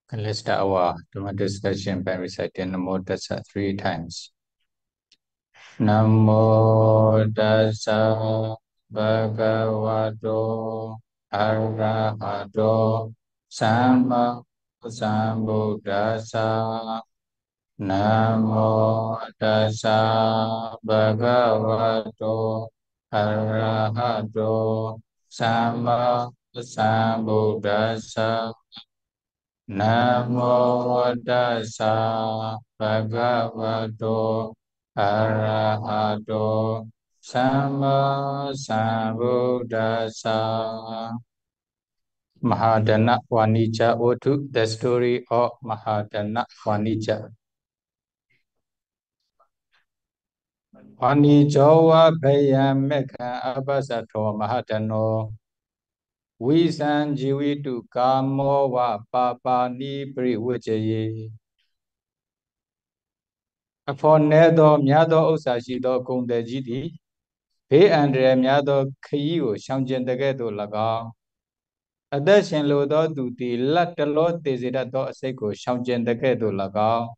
Okay, let's start our Dhamma discussion by reciting Namo Tassa 3 times. Namo Tassa Bhagavato Arahato Sama Sambuddhassa. Namo Tassa Bhagavato Arahato Sama Sambuddhassa. Namo Tassa Bhagavato Arahato Sama Sambuddhassa. Mahadana Vanija Otu, the story of Mahadana Vanija. Vanijowa Bhayam Mekha Abasato Mahadano Visan Jivitu Kamo Va Papa Ni Privijaye. For Nedo Miado Osashido Kunde Jidi, He Andre Miado Kiyo Shamjan the Gedo Laga. Adashan Lodo Duty Latalo Desirato Seko Shamjan the Gedo Laga.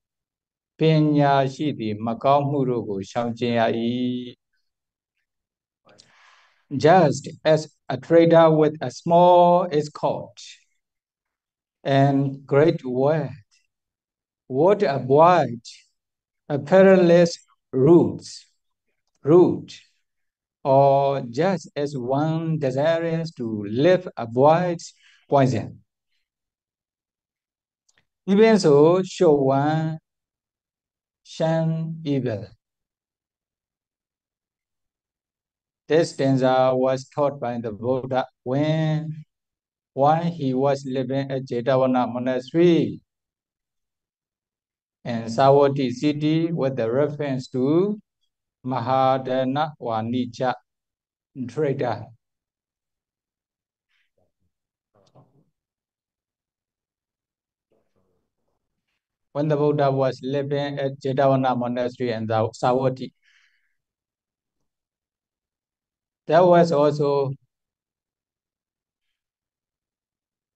Penya Shidi Macau Murugu Shamjan. Just as a trader with a small escort and great wealth would avoid a perilous route, or just as one desires to live avoids poison. Even so, show one shun evil. This stanza was taught by the Buddha when he was living at Jetavana Monastery in Savatthi city with the reference to Mahadana Vanija trader. When the Buddha was living at Jetavana Monastery in the Savatthi, there was also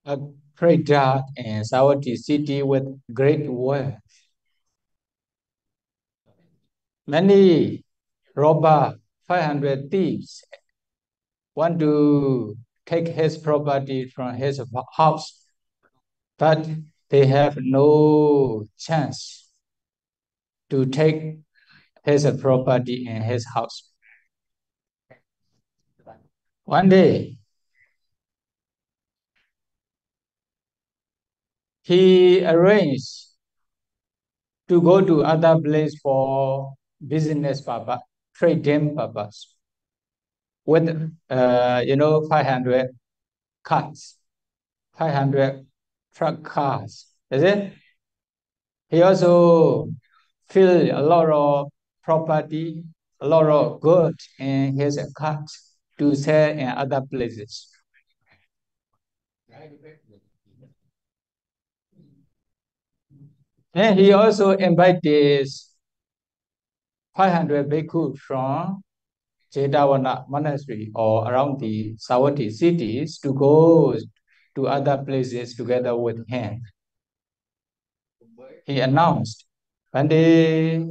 a trader in Savatthi city with great wealth. Many robbers, 500 thieves, want to take his property from his house, but they have no chance to take his property in his house. One day, he arranged to go to other place for business purpose, trading purpose, with 500 cars, 500 truck cars. Is it? He also filled a lot of property, a lot of goods in his cars to sell in other places. And he also invited 500 bhikkhus from Jetavana monastery or around the Savatthi cities to go to other places together with him. He announced, one day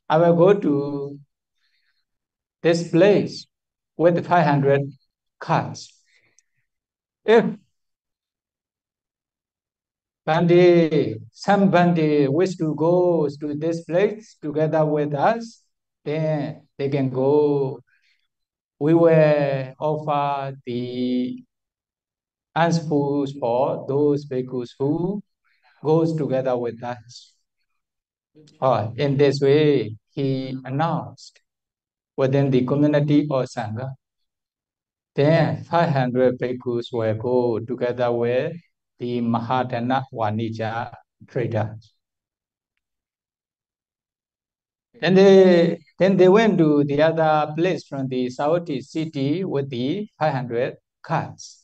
I will go to this place with 500 carts. If somebody wish to go to this place together with us, then they can go. We will offer the answers for those bhikkhus who goes together with us. In this way, he announced within the community or Sangha. Then 500 bhikkhus will go together with the Mahadana Vanija traders. Then they went to the other place from the Savatthi city with the 500 carts.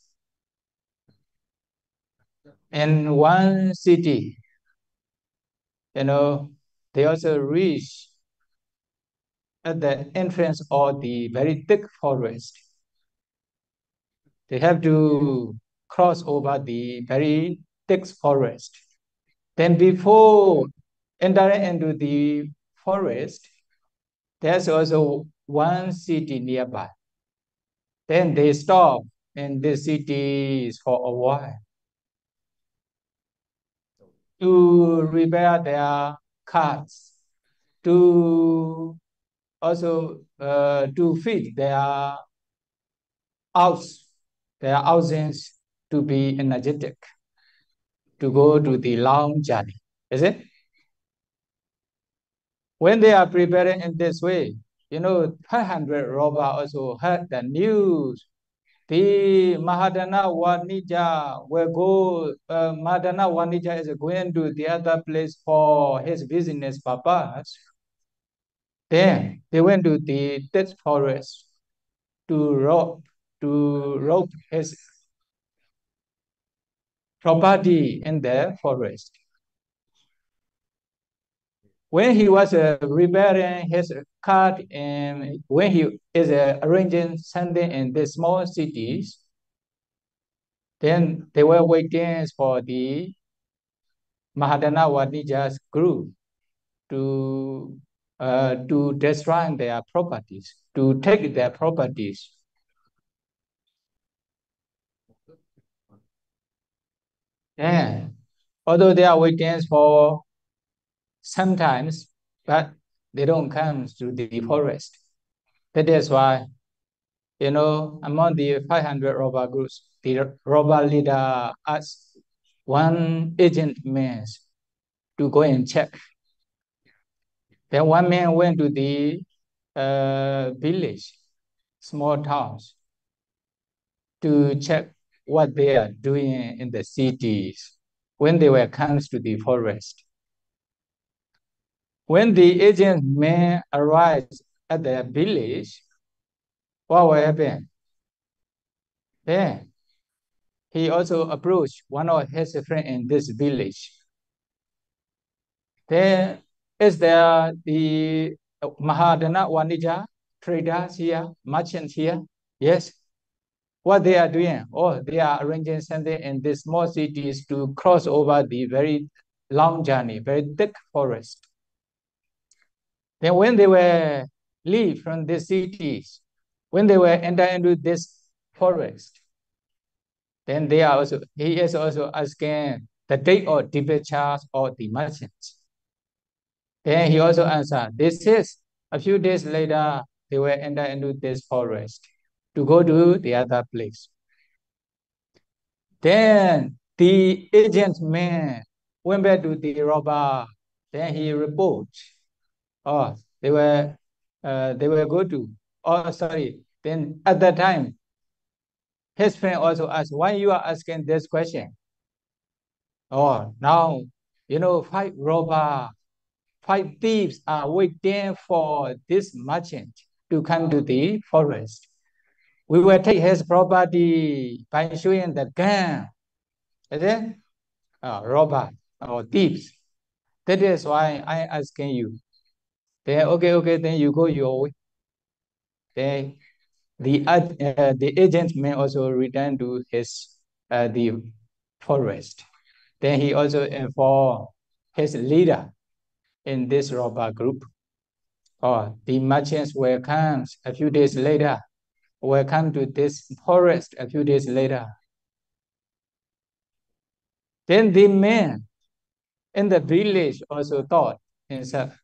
In one city, they also reached at the entrance of the very thick forest. They have to cross over the very thick forest. Then before entering into the forest, there's also one city nearby. Then they stop in this city for a while to repair their carts, to also to feed their thousands to be energetic, to go to the long journey. Is it? When they are preparing in this way, 500 robbers also heard the news. The Mahadana Wanija will go, Mahadana Wanija is going to the other place for his business purpose. Then they went to the thick forest to rob his property in the forest. When he was repairing his cart and when he is arranging something in the small cities, then they were waiting for the Mahadana Wanija's group to destroy their properties, to take their properties. Yeah. Although they are waiting for sometimes, but they don't come to the forest. That is why, among the 500 robber groups, the robber leader asked one agent man to go and check. Then one man went to the village, small towns, to check what they are doing in the cities when they were comes to the forest. When the agent man arrives at the village, what will happen? Then he also approached one of his friends in this village. Then is there the Mahadana Wanija traders here, merchants here? Yes. What they are doing? Oh, they are arranging something in the small cities to cross over the very long journey, very thick forest. Then when they were leave from the cities, when they were enter into this forest, then he is also asking the date of departure of the merchants. Then he also answered, this is a few days later, they will enter into this forest to go to the other place. Then the agent man went back to the robber. Then he reports, oh, they were go to, oh, sorry. Then at that time, his friend also asked, why you are asking this question? Oh, now, 5 thieves are waiting for this merchant to come to the forest. We will take his property by showing the gun. Is it? Robber or thieves. That is why I asking you. Then okay, then you go your way. Then the agent may also return to his the forest. Then he also informed his leader in this robber group. Or the merchants will come a few days later. Will come to this forest a few days later. Then the man in the village also thought himself,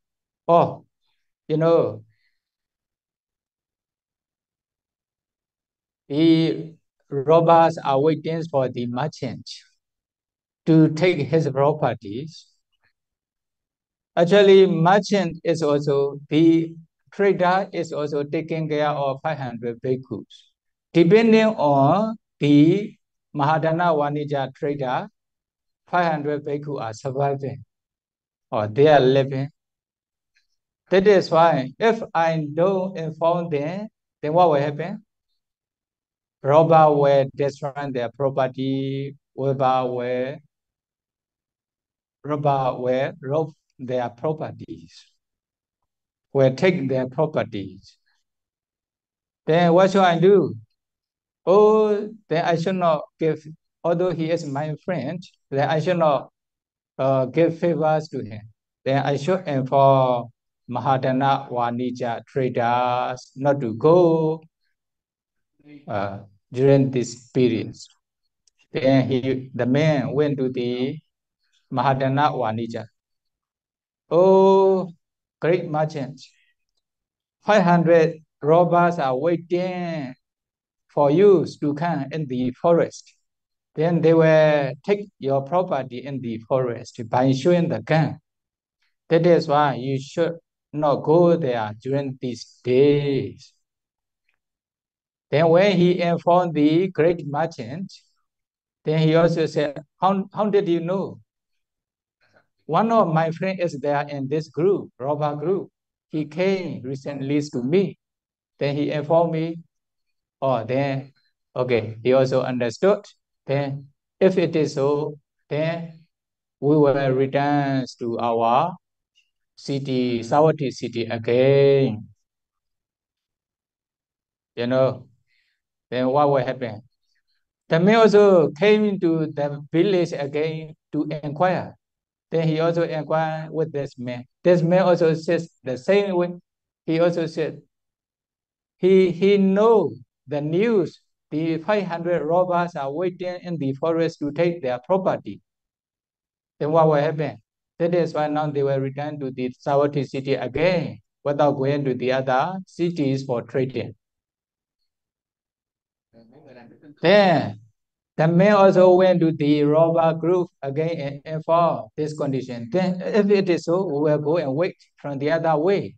oh, the robbers are waiting for the merchant to take his properties. Actually, merchant is also, the trader is also taking care of 500 bhikkhus. Depending on the Mahadana Wanija trader, 500 bhikkhus are surviving or they are living. That is why if I don't inform them, then what will happen? Robber will destroy their property, robber will rob their properties, will take their properties. Then what should I do? Oh, then I should not give, although he is my friend, then I should not give favors to him. Then I should inform Mahadana Wanija traders not to go during this period. Then the man went to the Mahadana Wanija. Oh, great merchant, 500 robbers are waiting for you to come in the forest. Then they will take your property in the forest by showing the gun. That is why you should not go there during these days. Then when he informed the great merchant, then he also said, how did you know? One of my friends is there in this group, robber group. He came recently to me. Then he informed me. Oh, then, okay, he also understood. Then, if it is so, then we will return to our city, Savatthi city again. You know, then what will happen? The man also came into the village again to inquire. Then he also inquired with this man. This man also says the same way. He also said, he know the news. The 500 robbers are waiting in the forest to take their property. Then what will happen? That is why now they will return to the Savatthi city again without going to the other cities for trading. Then the man also went to the robber group again and for this condition. Then if it is so, we will go and wait from the other way.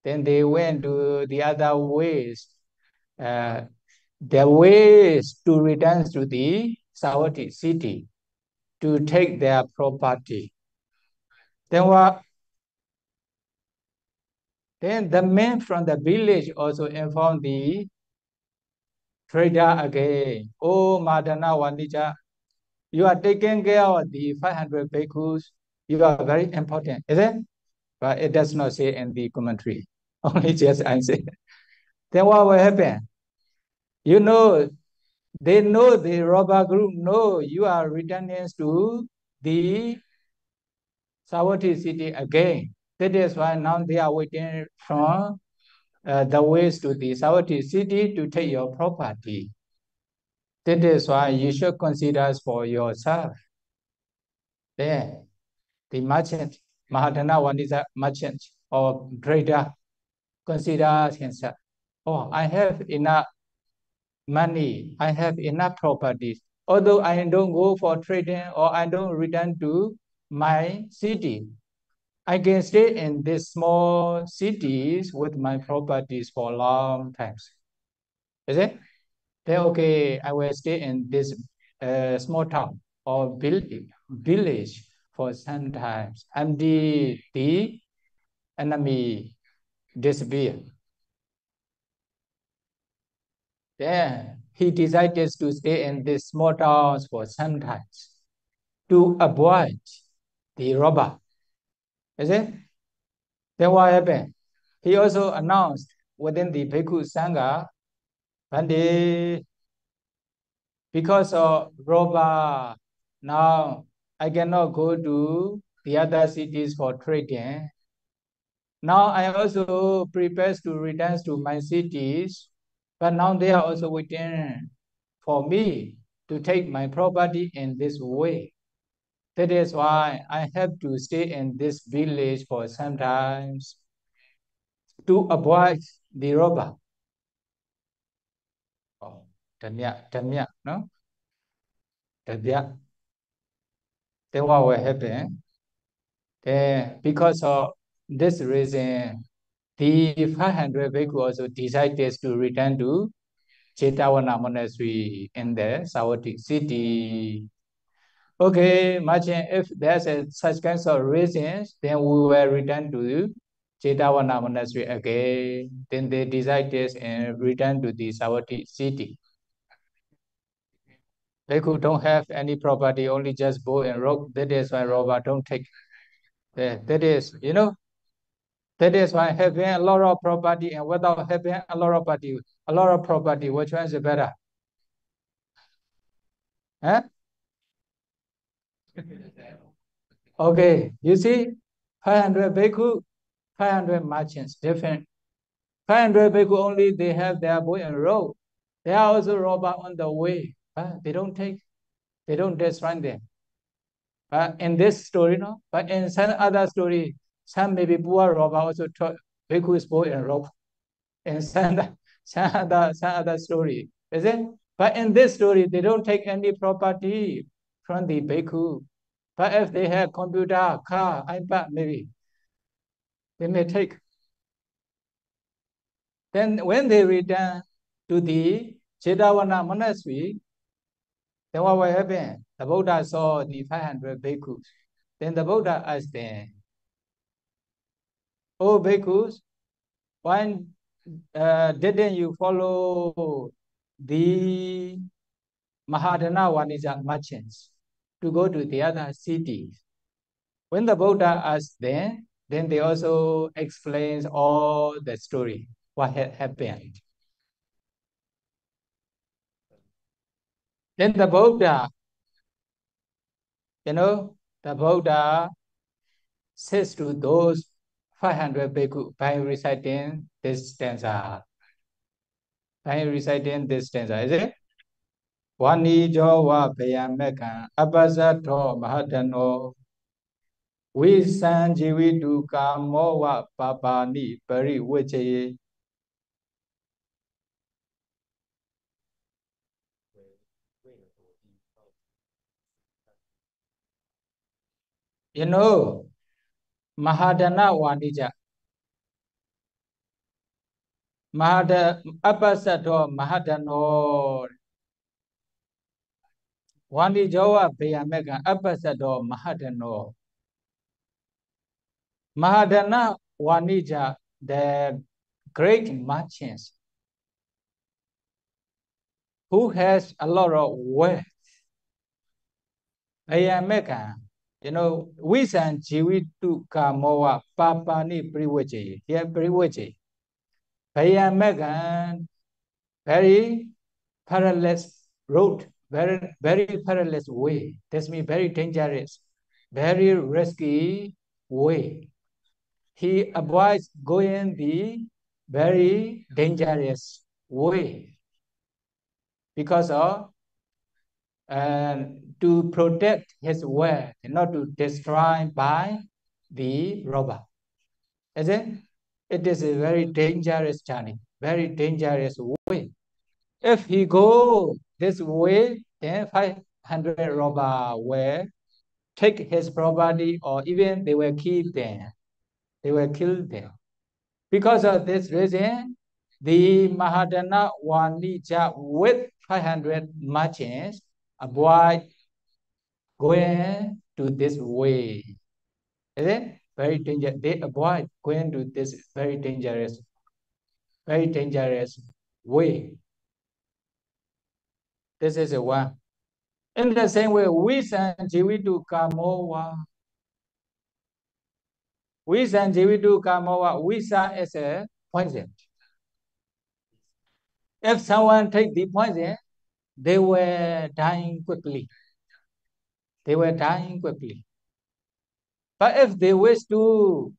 Then they went to the other ways. The ways to return to the Savatthi city to take their property. Then what? Then the man from the village also informed the trader again. Oh, Madana Wanija, you are taking care of the 500 bhikkhus. You are very important, is it? But it does not say in the commentary. Only just I say. Then what will happen? You know, they know the robber group know you are returning to the Savatthi city again. That is why now they are waiting from the ways to the Savatthi city to take your property. That is why you should consider for yourself. There, the merchant, Mahadana Wanisa merchant or trader considers himself. Oh, I have enough money, I have enough properties. Although I don't go for trading or I don't return to my city, I can stay in these small cities with my properties for long times. Is it? Then okay, I will stay in this small town or village for some times until the enemy disappear. Then he decided to stay in these small towns for some times to avoid the robber. Is it? Then what happened? He also announced within the Bhikkhu Sangha one day, because of robber, now I cannot go to the other cities for trading. Now I also prepare to return to my cities, but now they are also waiting for me to take my property in this way. That is why I have to stay in this village for some times to avoid the robber. Oh, Tanya, no? Tanya. Then what will happen? Then because of this reason, the 500 bhikkhu also decided to return to Chetavana monastery in the Savatthi city. Okay, merchant, if there's such kinds of reasons, then we will return to Chetavana monastery again. Then they decided and return to the Savatthi city. Bhikkhu don't have any property, only just bow and rope. That is why robber don't take. That is, you know, that is why having a lot of property and without having a lot of property, which one is better? Huh? Okay, you see, 500 bhikkhu, 500 merchants, different. 500 bhikkhu only, they have their bow and rope. They are also robber on the way. They don't destroy them. In this story, no? But in some other story, some maybe poor robber also took bhikkhu's bow and rope. In some other story, is it? But in this story, they don't take any property from the bhikkhu. But if they have computer, car, iPad, maybe they may take. Then when they return to the Jetavana monastery, then what will happen? The Buddha saw the 500 bhikkhus. Then the Buddha asked them, "Oh bhikkhus, why didn't you follow the Mahadana Vanija merchants to go to the other cities?" When the Buddha asked them, then they also explains all the story, what had happened. Then the Buddha, the Buddha says to those 500 bhikkhu by reciting this stanza. Is it? Vani Jawa Payamekan Abasato Mahadano Visanjividu Kamowa Papani Pari Vijaye. Mahadana Vanija. Abasato Mahadano Vani Jawa Payamekan Abasato Mahadano. Mahadana Vanija, the great merchants who has a lot of wealth. Ayameka, Visan Jivitu Kamoa Papani Priwaji. Here Priwaji. Ayameka, very perilous road, very perilous way. That's mean very dangerous, very risky way. He avoids going the very dangerous way because of to protect his wealth, not to destroy by the robber. Is it? It is a very dangerous journey, very dangerous way. If he go this way, then 500 robber will take his property, or even they will kill them. They will kill them. Because of this reason, the Mahadana Vanija with 500 merchants avoid going to this way. Is it? Very dangerous. They avoid going to this very dangerous way. This is a one. In the same way, Visanjividu Kamowa. Visanjividu Kamowa. Visa is a poison. If someone take the poison, they were dying quickly. But if they wish to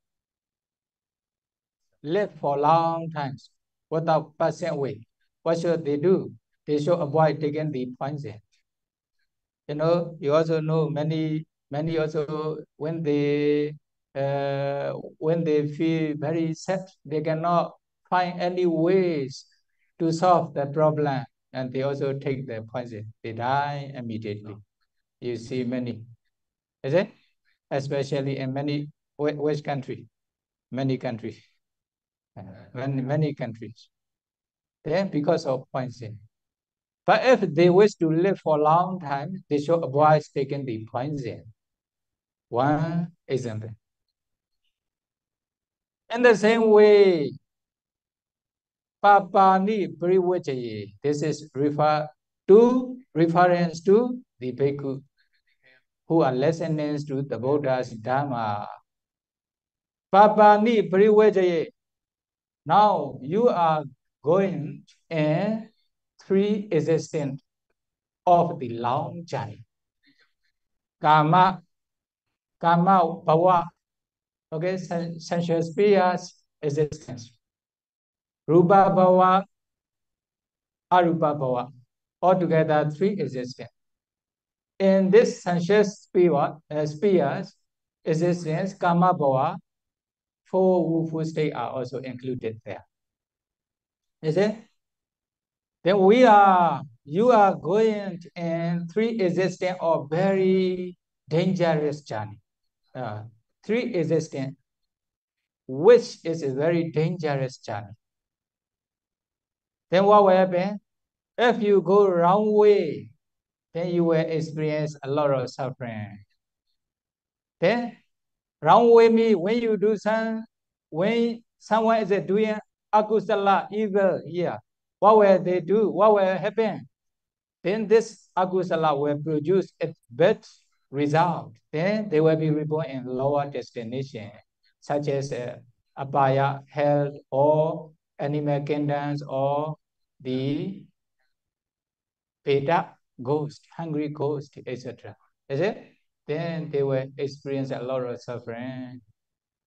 live for long times without passing away, what should they do? They should avoid taking the poison. You also know many also when they feel very sad, they cannot find any ways to solve the problem, and they also take the poison. They die immediately. You see many, is it? Especially in many which country, many countries. Then because of poison. But if they wish to live for a long time, they should avoid taking the poison. One example. In the same way, Papani Priwajaye. This is reference to the bhikkhu who are listening to the Buddha's Dhamma. Papani Priwajaye. Now you are going in 3 existence of the long journey. Karma, Karma bhava, okay, sensual spheres, existence. Rupa bhava, arupa bhava, altogether 3 existence. In this sensual spheres, existence, karma bhava, 4 woeful states are also included there. Is it? Then you are going in 3 existence of very dangerous journey. 3 existence, which is a very dangerous journey. Then what will happen? If you go wrong way, then you will experience a lot of suffering. Then wrong way means when someone is doing akusala, evil here, what will they do? What will happen? Then this akusala will produce its bad result. Then they will be reborn in lower destination, such as apaya, hell, or animal kingdoms, or the Veda ghost, hungry ghost, etc. Is it? Then they will experience a lot of suffering.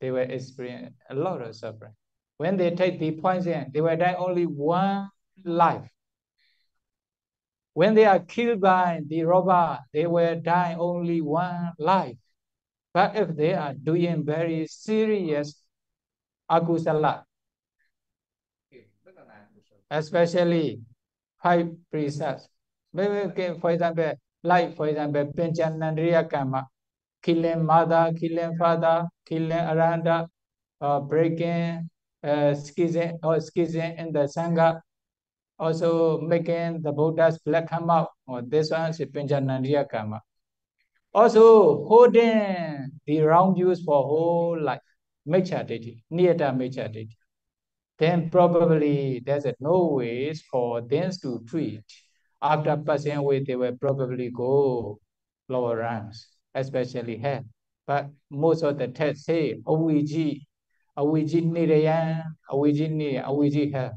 They will experience a lot of suffering. When they take the poison, they will die only 1 life. When they are killed by the robber, they will die only 1 life. But if they are doing very serious akusala, especially 5 precepts, for example, Penchanandriya Kama, killing mother, killing father, killing aranda, breaking schism in the Sangha, also making the Buddha's blood come out. This one is Penchanandriya Kama. Also holding the wrong views for whole life, Mechaditi, Niyata Mechaditi. Then probably there's no ways for them to treat. After passing away, they will probably go lower ranks, especially health. But most of the texts say Awiji Nirayan, Awiji health,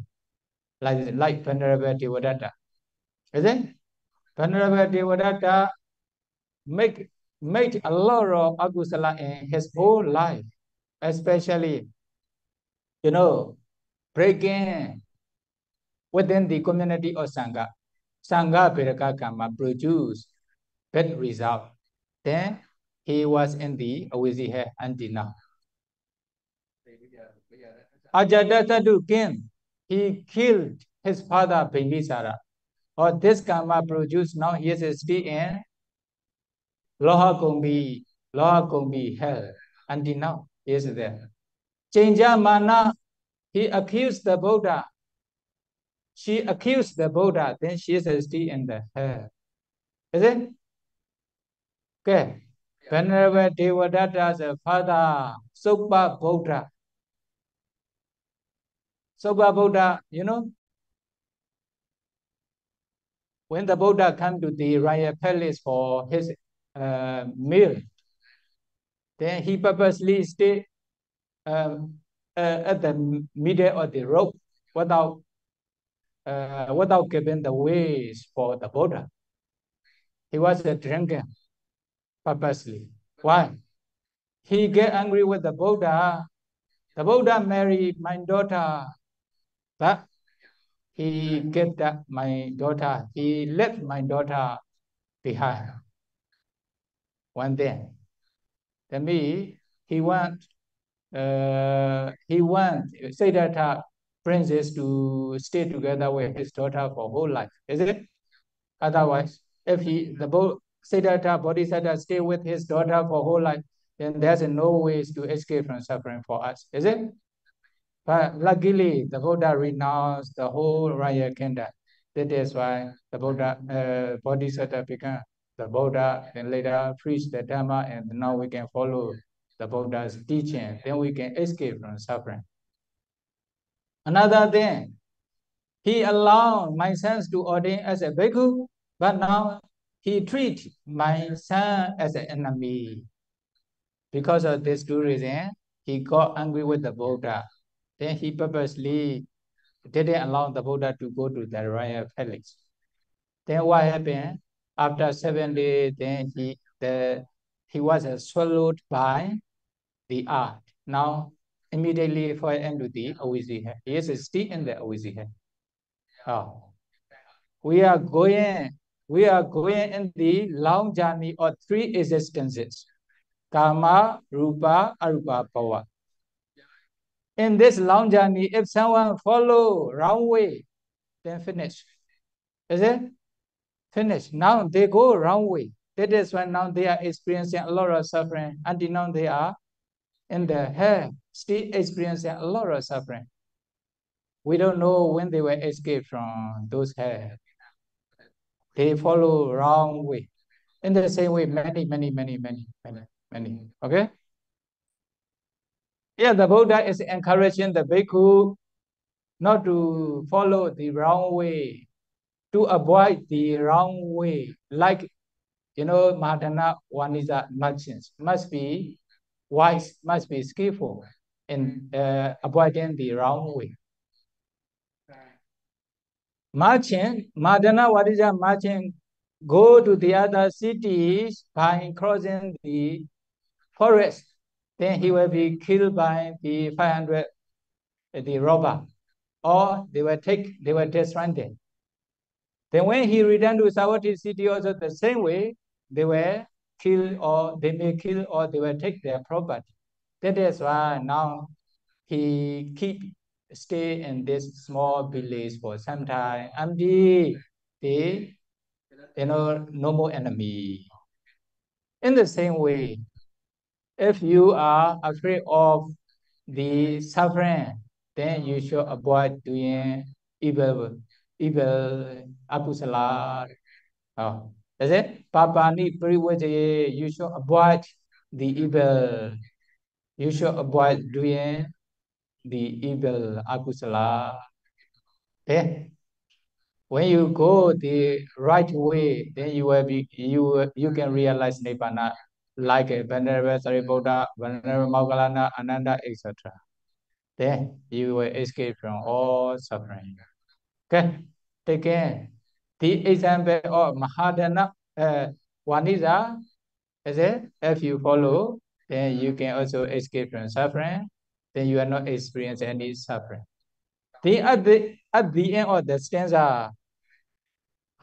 like Venerable Devadatta. Is it? Venerable Devadatta made a lot of akusala in his whole life, especially, breaking within the community of Sangha. Sangha Piraka Karma produced bad result. Then he was in the Awizihe until now. Ajadasadu king, he killed his father Bimbisara. Or this karma produced, now he is still in Loha Kumbi hell. Until now, he is there. Chenja Mana, he accused the Buddha. She accused the Buddha, then she is still in the hell. Is it? Okay. Venerable Devadatta's father, Sopa Buddha. Sopa Buddha, when the Buddha came to the royal palace for his meal, then he purposely stayed at the middle of the road without giving the ways for the Buddha. He was drinking purposely. Why? He get angry with the Buddha. The Buddha married my daughter, but he gave that my daughter. He left my daughter behind. One day, to me, he want Siddhartha princess to stay together with his daughter for whole life. Is it? Otherwise, if Siddhartha Bodhisattva stay with his daughter for whole life, then there's no ways to escape from suffering for us. Is it? But luckily, the Buddha renounced the whole royal kingdom. That is why the Buddha Bodhisattva became the Buddha, and later preached the Dhamma, and now we can follow the Buddha's teaching. Then we can escape from suffering. Another thing, he allowed my sons to ordain as a bhikkhu, but now he treats my son as an enemy. Because of this two reasons, he got angry with the Buddha. Then he purposely didn't allow the Buddha to go to the royal palace. Then what happened? After 7 days, then he was swallowed by the earth. Now, immediately fall into the Avijji. He is still in the Avijji. Oh. We are going in the long journey of three existences. Kama, Rupa, Arupa, Bhava. In this long journey, if someone follow wrong way, then finish. Is it? Finish. Now they go wrong way. That is why now they are experiencing a lot of suffering. Until now they are in the hell, still experiencing a lot of suffering. We don't know when they will escape from those hell. They follow wrong way. In the same way, many. Okay? Yeah, the Buddha is encouraging the bhikkhu not to follow the wrong way, to avoid the wrong way. Like, Mahadana Vanisa merchants must be wise, must be skillful in avoiding the wrong way. Merchant, Mahadana Vanisa merchant go to the other cities by crossing the forest. Then he will be killed by the 500, the robber, or they were destroyed. Then when he returned to Savatthi city, also the same way, they were killed, or they may kill, or they will take their property. That is why now he stay in this small village for some time until the no more enemy. In the same way, if you are afraid of the suffering, then you should avoid doing evil apusala. Oh, is it? Papani Parivajaye, you should avoid the evil. You should avoid doing the evil apusala. Then when you go the right way, then you will be you can realize Nibbana, like a Venerable Sariputta, Venerable Moggallana, Ananda, etc. Then you will escape from all suffering. Okay, take care. The example of Mahadana Vanisa is it? If you follow, then you can also escape from suffering. Then you are not experiencing any suffering. Then at the end of the stanza,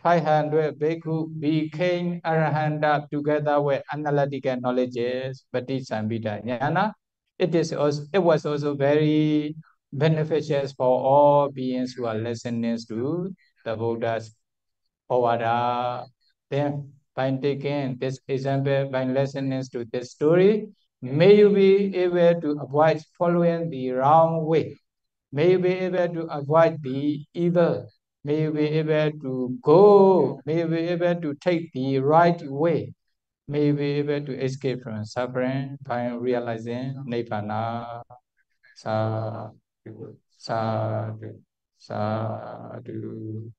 500 bhikkhu became arahanta together with analytical knowledges, paticambita jnana. It was also very beneficial for all beings who are listening to the Buddha's Pavada. Then by taking this example, by listening to this story, may you be able to avoid following the wrong way. May you be able to avoid the evil. May you be able to go. May you be able to take the right way. May you be able to escape from suffering by realizing Nibbana. Sadhu, sadhu, sadhu.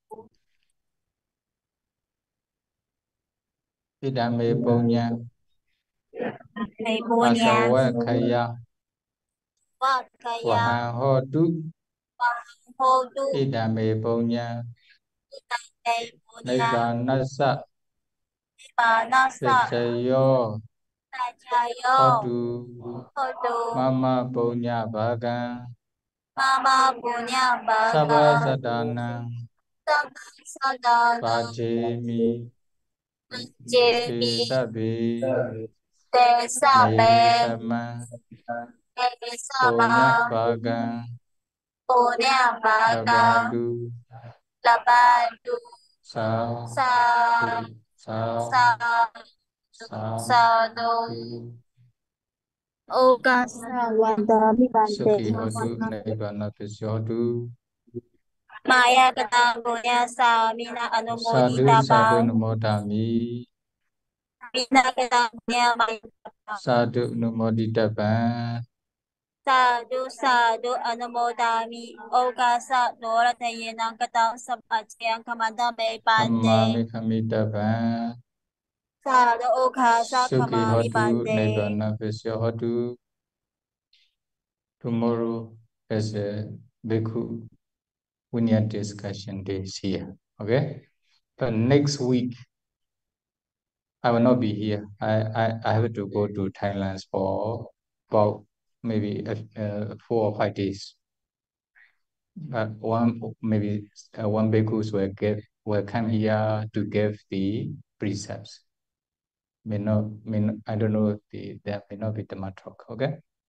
Idame punya, asawakaya, wahahotu. Idame punya, Nibbanasa, Vichayo, Hotu, Mama punya bagan, Sabha sadana, Pajemi, Tesabi, Me sama, Punya bagan, Labadu, Sa, Sukhi hotu, Nibbana Visyotu. Maya kata punya samina Sadhu, anumodita sadhu bang. namodami. Mina kata punya maya. Sadhu namodita bang. Sadhu sadhu anumodami. Okasa dora taye nang kata sabachayang kamanda may pande. Kamami kamita bang. Sadhu okasa Sukhi kamami hotu, pande. Nibbana Visyotu. Tomorrow is a Bhikkhu Punya discussion day here. Okay? But next week, I will not be here. I have to go to Thailand for about maybe 4 or 5 days. But one bhikkhus will come here to give the precepts. I don't know, there may not be Dhamma talk. Okay.